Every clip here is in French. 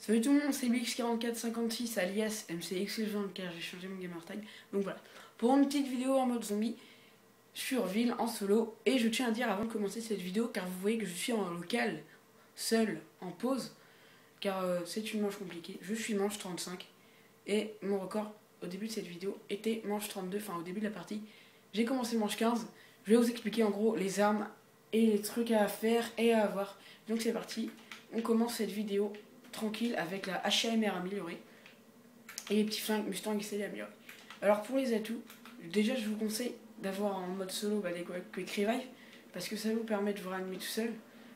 Salut tout le monde, c'est BX4456 alias MCXLegend car j'ai changé mon gamertag. Donc voilà, pour une petite vidéo en mode zombie sur ville en solo. Et je tiens à dire avant de commencer cette vidéo, car vous voyez que je suis en local, seul, en pause, car c'est une manche compliquée. Je suis manche 35 et mon record au début de cette vidéo était manche 32, enfin au début de la partie. J'ai commencé manche 15, je vais vous expliquer en gros les armes et les trucs à faire et à avoir. Donc c'est parti, on commence cette vidéo tranquille avec la HAMR améliorée et les petits flingues Mustang XL améliorés. Alors pour les atouts, déjà je vous conseille d'avoir en mode solo des Quick Revive parce que ça vous permet de vous ranimer tout seul,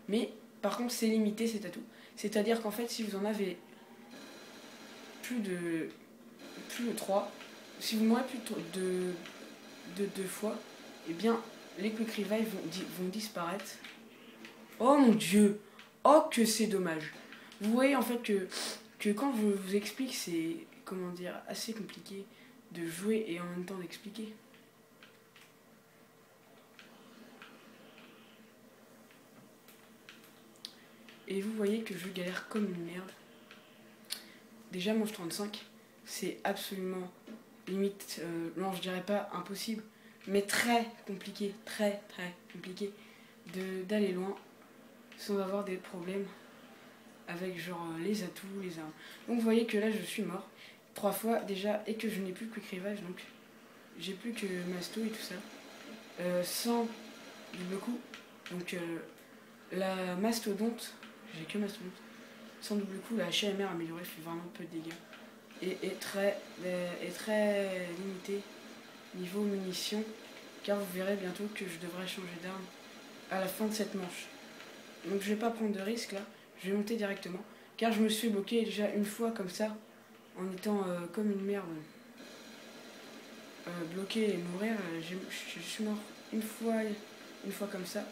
mais par contre c'est limité cet atout. C'est-à-dire qu'en fait si vous en avez plus de 3, si vous mourrez plus de 2 fois, et bien les Quick Revive vont disparaître. Oh mon dieu, oh que c'est dommage. Vous voyez en fait que quand je vous explique, c'est, comment dire, assez compliqué de jouer et en même temps d'expliquer. Et vous voyez que je galère comme une merde. Déjà manche 35, c'est absolument limite, non je dirais pas impossible, mais très compliqué d'aller loin sans avoir des problèmes avec genre les atouts, les armes. Donc vous voyez que là je suis mort 3 fois déjà et que je n'ai plus que Quick Revive, donc j'ai plus que Masto et tout ça. Sans double coup, donc la Mastodonte, j'ai que Mastodonte. Sans double coup, la HAMR améliorée fait vraiment peu de dégâts et est très limitée niveau munitions, car vous verrez bientôt que je devrais changer d'arme à la fin de cette manche. Donc je vais pas prendre de risque là, je vais monter directement, car je me suis bloqué déjà une fois comme ça, en étant comme une merde, bloqué et mourir. Je suis mort une fois comme ça.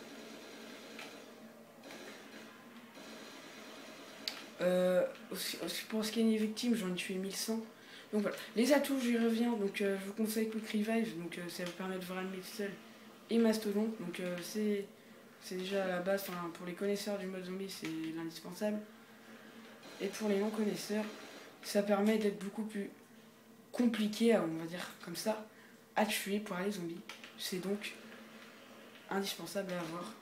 Pour ce qui est des victimes, j'en ai tué 1100. Donc voilà, les atouts j'y reviens, donc je vous conseille Quick Revive, donc ça vous permet de vous ranimer tout seul, et Mastodonte, donc c'est déjà la base, pour les connaisseurs du mode zombie c'est l'indispensable. Et pour les non-connaisseurs, ça permet d'être beaucoup plus compliqué, on va dire comme ça, à tuer pour les zombies. C'est donc indispensable à avoir.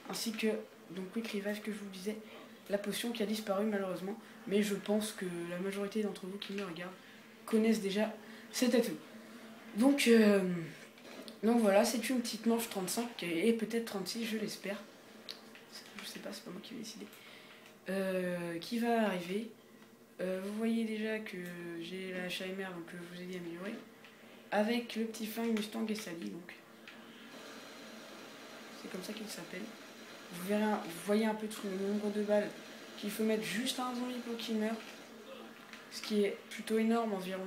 Ainsi que, donc Quick Revive que je vous disais, la potion qui a disparu malheureusement, mais je pense que la majorité d'entre vous qui me regardent connaissent déjà cet atout. Donc voilà, c'est une petite manche 35 et peut-être 36, je l'espère. Je sais pas, c'est pas moi qui vais décider. Qui va arriver. Vous voyez déjà que j'ai la HAMR, donc je vous ai dit améliorée, avec le petit flingue Mustang et Sally, donc c'est comme ça qu'il s'appelle. Vous voyez un peu tout le nombre de balles qu'il faut mettre juste à un zombie pour qu'il meure, ce qui est plutôt énorme, environ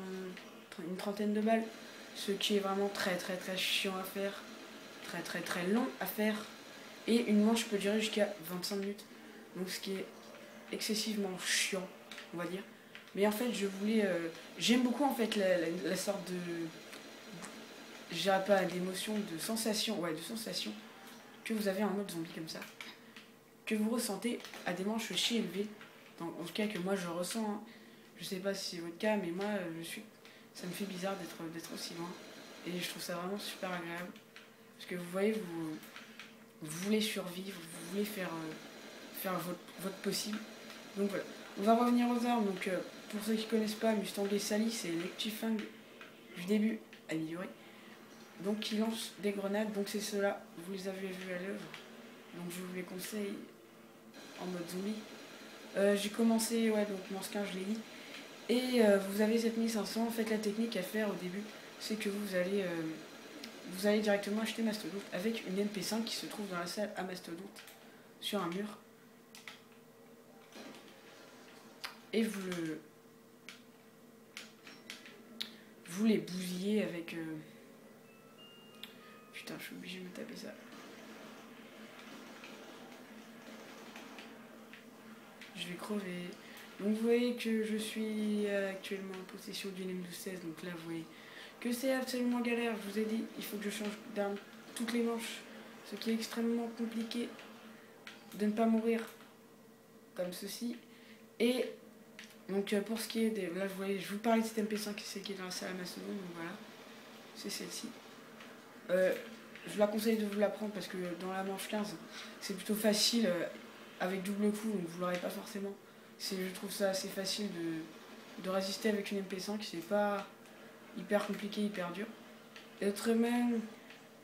une trentaine de balles, ce qui est vraiment très chiant à faire, très long à faire, et une manche peut durer jusqu'à 25 minutes, donc ce qui est excessivement chiant, on va dire. Mais en fait je voulais, j'aime beaucoup en fait la sorte de, je dirais pas d'émotion, de sensation, que vous avez en mode zombie comme ça, que vous ressentez à des manches si élevées, en tout cas que moi je ressens, hein. Je sais pas si c'est votre cas, mais moi ça me fait bizarre d'être aussi loin, et je trouve ça vraiment super agréable, parce que vous voyez, vous voulez survivre, vous voulez faire votre possible. Donc voilà, on va revenir aux armes. Donc pour ceux qui connaissent pas, Mustang et Sally, c'est les petits flingues du début améliorés, donc qui lancent des grenades. Donc c'est ceux-là, vous les avez vus à l'œuvre, donc je vous les conseille en mode zombie. J'ai commencé, donc manche 15 je l'ai dit, et vous avez 7500. En fait la technique à faire au début, c'est que vous allez directement acheter Mastodonte avec une MP5 qui se trouve dans la salle à Mastodonte sur un mur, et vous les bousillez avec putain, je suis obligé de me taper ça. Je vais crever. Donc vous voyez que je suis actuellement en possession d'une M1216, donc là vous voyez que c'est absolument galère. Je vous ai dit, il faut que je change d'arme toutes les manches, ce qui est extrêmement compliqué de ne pas mourir comme ceci. Et donc pour ce qui est des... Là je vous parlais de cette MP5, c'est qui est dans la salle à Mastodon, donc voilà, c'est celle-ci. Je vous la conseille de vous la prendre parce que dans la manche 15, c'est plutôt facile avec double coup, donc vous l'aurez pas forcément. Je trouve ça assez facile de résister avec une MP5, c'est pas hyper compliqué, hyper dur. Et autrement,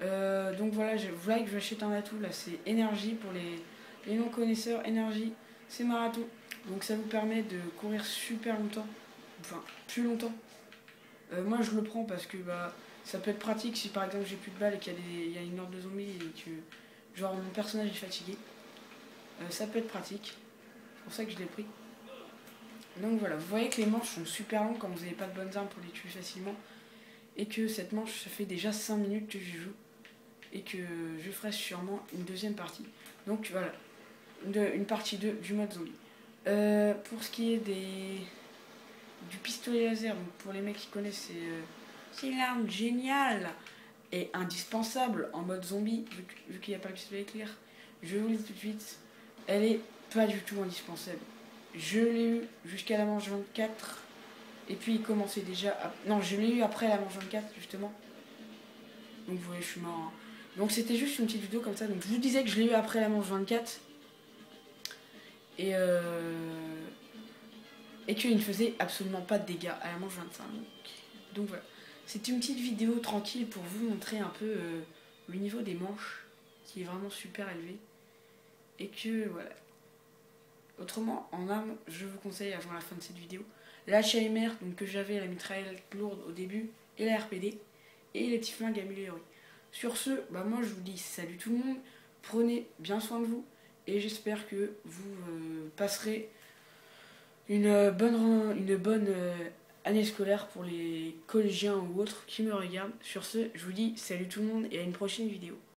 donc voilà, voilà que j'achète un atout, là c'est énergie pour les non-connaisseurs. Énergie, c'est marathon, donc ça vous permet de courir super longtemps, enfin plus longtemps. Moi je le prends parce que bah, ça peut être pratique si par exemple j'ai plus de balles et qu'il y a une horde de zombies et que genre mon personnage est fatigué. Ça peut être pratique, c'est pour ça que je l'ai pris. Donc voilà, vous voyez que les manches sont super longues quand vous n'avez pas de bonnes armes pour les tuer facilement. Et que cette manche, ça fait déjà 5 minutes que je joue. Et que je ferai sûrement une deuxième partie. Donc voilà, une partie 2 du mode zombie. Pour ce qui est du pistolet laser, donc pour les mecs qui connaissent, c'est une arme géniale et indispensable en mode zombie, vu qu'il n'y a pas le pistolet éclair. Je vous le dis tout de suite, elle est pas du tout indispensable. Je l'ai eu jusqu'à la manche 24. Et puis il commençait déjà à... Non, je l'ai eu après la manche 24 justement. Donc vous voyez, je suis mort. Hein. Donc c'était juste une petite vidéo comme ça. Donc je vous disais que je l'ai eu après la manche 24. Et qu'il ne faisait absolument pas de dégâts à la manche 25. Donc voilà. C'est une petite vidéo tranquille pour vous montrer un peu le niveau des manches. Qui est vraiment super élevé. Et que voilà. Autrement, en arme, je vous conseille avant la fin de cette vidéo la HMR, donc que j'avais, la mitraillette lourde au début, et la RPD, et les petits flingues améliorés. Sur ce, bah moi je vous dis salut tout le monde, prenez bien soin de vous, et j'espère que vous passerez une bonne année scolaire pour les collégiens ou autres qui me regardent. Sur ce, je vous dis salut tout le monde, et à une prochaine vidéo.